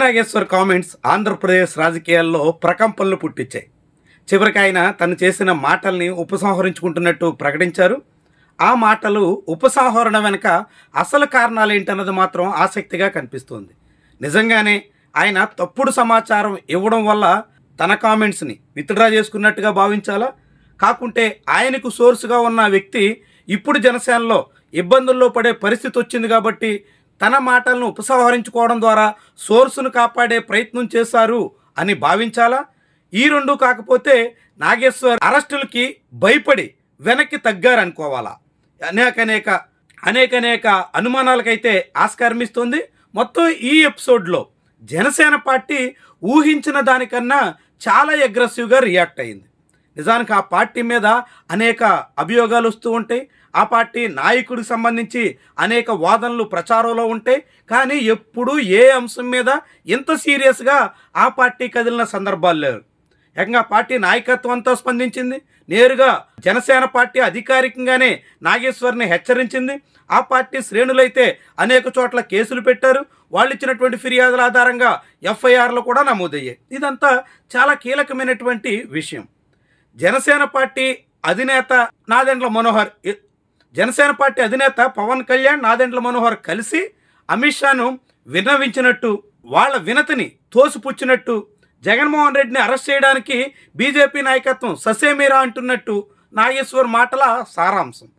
Nageshwar comments Andhra Pradesh రాజకీయాల్లో ప్రకంపనలు పుట్టించాయి. చివరికి ఆయన తను చేసిన మాటల్ని ఉపసంహరించుకుంటున్నట్టు ప్రకటించారు. ఆ మాటలు ఉపసంహరణ వెనుక అసలు కారణాలు ఏంటన్నది మాత్రం ఆసక్తిగా కనిపిస్తోంది. నిజంగానే ఆయన తప్పుడు సమాచారం ఇవ్వడం వల్ల తన కామెంట్స్ని విత్డ్రా చేసుకున్నట్టుగా భావించాలా, కాకుంటే ఆయనకు సోర్స్గా ఉన్న వ్యక్తి ఇప్పుడు జనసేనలో ఇబ్బందుల్లో పడే పరిస్థితి వచ్చింది కాబట్టి తన మాటలను ఉపసంహరించుకోవడం ద్వారా సోర్సును కాపాడే ప్రయత్నం చేశారు అని భావించాలా? ఈ రెండు కాకపోతే నాగేశ్వర్ అరెస్టులకి భయపడి వెనక్కి తగ్గారనుకోవాలా? అనేక అనుమానాలకైతే ఆస్కారం ఇస్తుంది. మొత్తం ఈ ఎపిసోడ్లో జనసేన పార్టీ ఊహించిన దానికన్నా చాలా అగ్రెసివ్గా రియాక్ట్ అయింది. నిజానికి ఆ పార్టీ మీద అనేక అభియోగాలు వస్తూ ఉంటాయి. ఆ పార్టీ నాయకుడికి సంబంధించి అనేక వాదనలు ప్రచారంలో ఉంటాయి. కానీ ఎప్పుడూ ఏ అంశం మీద ఇంత సీరియస్గా ఆ పార్టీ కదిలిన సందర్భాలు లేవు. ఏకంగా పార్టీ నాయకత్వం అంతా స్పందించింది. నేరుగా జనసేన పార్టీ అధికారికంగానే నాగేశ్వర్ని హెచ్చరించింది. ఆ పార్టీ శ్రేణులైతే అనేక చోట్ల కేసులు పెట్టారు. వాళ్ళు ఇచ్చినటువంటి ఫిర్యాదుల ఆధారంగా ఎఫ్ఐఆర్లు కూడా నమోదయ్యాయి. ఇదంతా చాలా కీలకమైనటువంటి విషయం. జనసేన పార్టీ అధినేత పవన్ కళ్యాణ్, నాదెండ్ల మనోహర్ కలిసి అమిత్ షాను విన్నవించినట్టు, వాళ్ళ వినతిని తోసిపుచ్చినట్టు, జగన్మోహన్ రెడ్డిని అరెస్ట్ చేయడానికి బీజేపీ నాయకత్వం ససేమిరా అంటున్నట్టు నాగేశ్వర్ మాటల సారాంశం.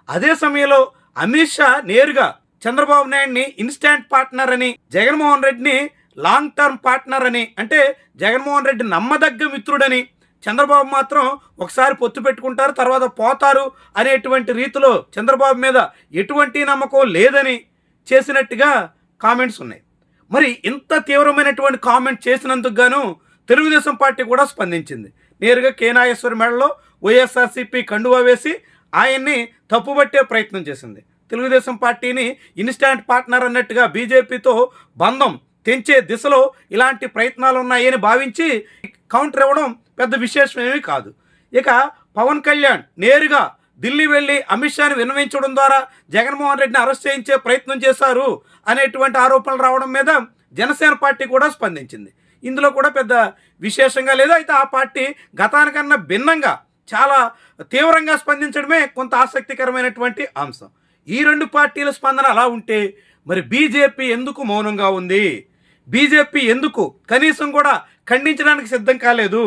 అదే సమయంలో అమిత్ షా నేరుగా చంద్రబాబు నాయుడిని ఇన్స్టాంట్ పార్ట్నర్ అని, జగన్మోహన్ రెడ్డిని లాంగ్ టర్మ్ పార్ట్నర్ అని, అంటే జగన్మోహన్ రెడ్డి నమ్మదగ్గ మిత్రుడని, చంద్రబాబు మాత్రం ఒకసారి పొత్తు పెట్టుకుంటారు తర్వాత పోతారు అనేటువంటి రీతిలో చంద్రబాబు మీద ఎటువంటి నమ్మకం లేదని చేసినట్టుగా కామెంట్స్ ఉన్నాయి. మరి ఇంత తీవ్రమైనటువంటి కామెంట్ చేసినందుకు గాను తెలుగుదేశం పార్టీ కూడా స్పందించింది. నేరుగా నాగేశ్వర్ మెడలో వైఎస్ఆర్సీపీ కండువా వేసి ఆయన్ని తప్పుబట్టే ప్రయత్నం చేసింది. తెలుగుదేశం పార్టీని ఇన్స్టాంట్ పార్ట్నర్ అన్నట్టుగా బీజేపీతో బంధం తెంచే దిశలో ఇలాంటి ప్రయత్నాలు ఉన్నాయని భావించి కౌంటర్ ఇవ్వడం పెద్ద విశేషమేమీ కాదు. ఇక పవన్ కళ్యాణ్ నేరుగా ఢిల్లీ వెళ్ళి అమిత్ షాని విన్నవించడం ద్వారా జగన్మోహన్ రెడ్డిని అరెస్ట్ చేయించే ప్రయత్నం చేశారు అనేటువంటి ఆరోపణలు రావడం మీద జనసేన పార్టీ కూడా స్పందించింది. ఇందులో కూడా పెద్ద విశేషంగా లేదు. అయితే ఆ పార్టీ గతానికన్నా భిన్నంగా చాలా తీవ్రంగా స్పందించడమే కొంత ఆసక్తికరమైనటువంటి అంశం. ఈ రెండు పార్టీల స్పందన అలా ఉంటే మరి బీజేపీ ఎందుకు మౌనంగా ఉంది? బీజేపీ ఎందుకు కనీసం కూడా ఖండించడానికి సిద్ధం కాలేదు?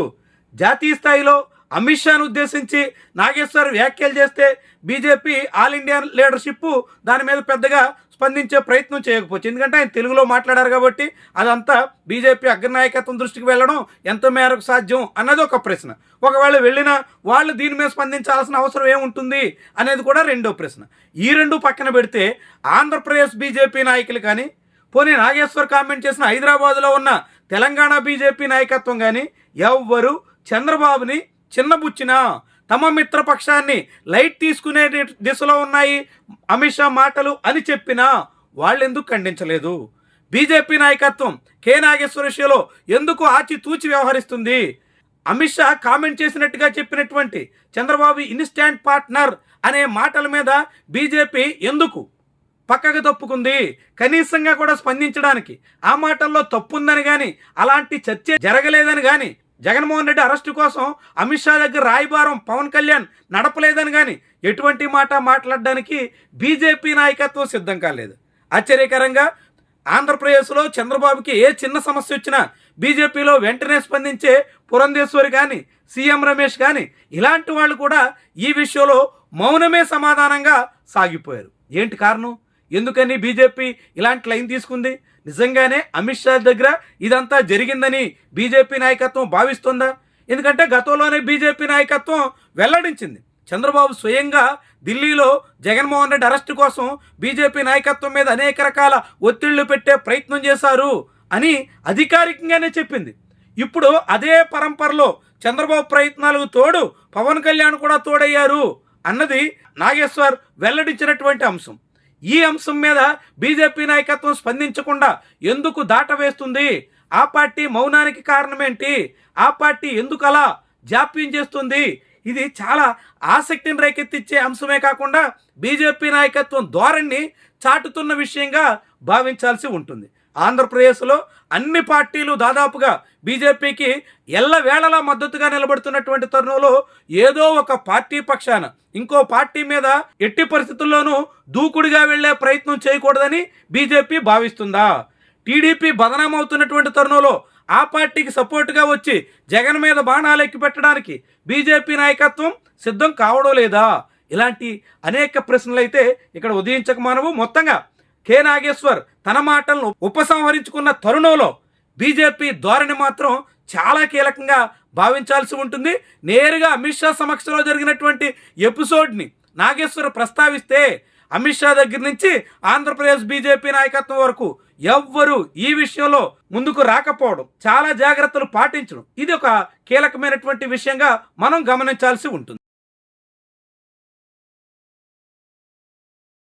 జాతీయ స్థాయిలో అమిత్ షాను ఉద్దేశించి నాగేశ్వర్ వ్యాఖ్యలు చేస్తే బీజేపీ ఆల్ ఇండియా లీడర్షిప్ దాని మీద పెద్దగా స్పందించే ప్రయత్నం చేయకపోవచ్చు. ఎందుకంటే ఆయన తెలుగులో మాట్లాడారు కాబట్టి అదంతా బీజేపీ అగ్రనాయకత్వం దృష్టికి వెళ్ళడం ఎంత మేరకు సాధ్యం అన్నది ఒక ప్రశ్న. ఒకవేళ వెళ్ళినా వాళ్ళు దీని మీద స్పందించాల్సిన అవసరం ఏముంటుంది అనేది కూడా రెండో ప్రశ్న. ఈ రెండు పక్కన పెడితే ఆంధ్రప్రదేశ్ బీజేపీ నాయకులు కానీ, పోనీ నాగేశ్వర్ కామెంట్ చేసిన హైదరాబాదులో ఉన్న తెలంగాణ బీజేపీ నాయకత్వం కానీ ఎవ్వరు చంద్రబాబుని చిన్నబుచ్చినా, తమ మిత్రపక్షాన్ని లైట్ తీసుకునే దిశలో ఉన్నాయి అమిత్ షా మాటలు అని చెప్పినా వాళ్ళెందుకు ఖండించలేదు? బీజేపీ నాయకత్వం నాగేశ్వర విషయంలో ఎందుకు ఆచితూచి వ్యవహరిస్తుంది? అమిత్ షా కామెంట్ చేసినట్టుగా చెప్పినటువంటి చంద్రబాబు ఇన్స్టాంట్ పార్ట్నర్ అనే మాటల మీద బీజేపీ ఎందుకు పక్కకు తప్పుకుంది? కనీసంగా కూడా స్పందించడానికి ఆ మాటల్లో తప్పుందని కానీ, అలాంటి చర్చ జరగలేదని కానీ, జగన్మోహన్ రెడ్డి అరెస్టు కోసం అమిత్ షా దగ్గర రాయబారం పవన్ కళ్యాణ్ నడపలేదని కానీ ఎటువంటి మాట మాట్లాడడానికి బీజేపీ నాయకత్వం సిద్ధం కాలేదు. ఆశ్చర్యకరంగా ఆంధ్రప్రదేశ్లో చంద్రబాబుకి ఏ చిన్న సమస్య వచ్చినా బీజేపీలో వెంటనే స్పందించే పురంధేశ్వరి కానీ, సీఎం రమేష్ కానీ ఇలాంటి వాళ్ళు కూడా ఈ విషయంలో మౌనమే సమాధానంగా సాగిపోయారు. ఏంటి కారణం? ఎందుకని బీజేపీ ఇలాంటి లైన్ తీసుకుంది? నిజంగానే అమిత్ షా దగ్గర ఇదంతా జరిగిందని బీజేపీ నాయకత్వం భావిస్తుందా? ఎందుకంటే గతంలోనే బీజేపీ నాయకత్వం వెల్లడించింది, చంద్రబాబు స్వయంగా ఢిల్లీలో జగన్మోహన్ రెడ్డి అరెస్టు కోసం బీజేపీ నాయకత్వం మీద అనేక రకాల ఒత్తిళ్లు పెట్టే ప్రయత్నం చేశారు అని అధికారికంగానే చెప్పింది. ఇప్పుడు అదే పరంపరలో చంద్రబాబు ప్రయత్నాలకు తోడు పవన్ కళ్యాణ్ కూడా తోడయ్యారు అన్నది నాగేశ్వర్ వెల్లడించినటువంటి అంశం. ఈ అంశం మీద బీజేపీ నాయకత్వం స్పందించకుండా ఎందుకు దాటవేస్తుంది? ఆ పార్టీ మౌనానికి కారణమేంటి? ఆ పార్టీ ఎందుకు అలా జాప్యం చేస్తుంది? ఇది చాలా ఆసక్తిని రేకెత్తించే అంశమే కాకుండా బీజేపీ నాయకత్వం ధోరణిని చాటుతున్న విషయంగా భావించాల్సి ఉంటుంది. ఆంధ్రప్రదేశ్లో అన్ని పార్టీలు దాదాపుగా బీజేపీకి ఎల్లవేళలా మద్దతుగా నిలబడుతున్నటువంటి తరుణంలో ఏదో ఒక పార్టీ పక్షాన ఇంకో పార్టీ మీద ఎట్టి పరిస్థితుల్లోనూ దూకుడుగా వెళ్లే ప్రయత్నం చేయకూడదని బీజేపీ భావిస్తుందా? టీడీపీ బదనామవుతున్నటువంటి తరుణంలో ఆ పార్టీకి సపోర్టుగా వచ్చి జగన్ మీద బాణాలు ఎక్కి పెట్టడానికి బీజేపీ నాయకత్వం సిద్ధం కావడం లేదా? ఇలాంటి అనేక ప్రశ్నలు అయితే ఇక్కడ ఉదయించక మానవు. మొత్తంగా కె నాగేశ్వర్ తన మాటలను ఉపసంహరించుకున్న తరుణంలో బీజేపీ ధోరణి మాత్రం చాలా కీలకంగా భావించాల్సి ఉంటుంది. నేరుగా అమిత్ షా సమక్షంలో జరిగినటువంటి ఎపిసోడ్ని నాగేశ్వర్ ప్రస్తావిస్తే అమిత్ షా దగ్గర నుంచి ఆంధ్రప్రదేశ్ బీజేపీ నాయకత్వం వరకు ఎవ్వరూ ఈ విషయంలో ముందుకు రాకపోవడం, చాలా జాగ్రత్తలు పాటించడం, ఇది ఒక కీలకమైనటువంటి విషయంగా మనం గమనించాల్సి ఉంటుంది.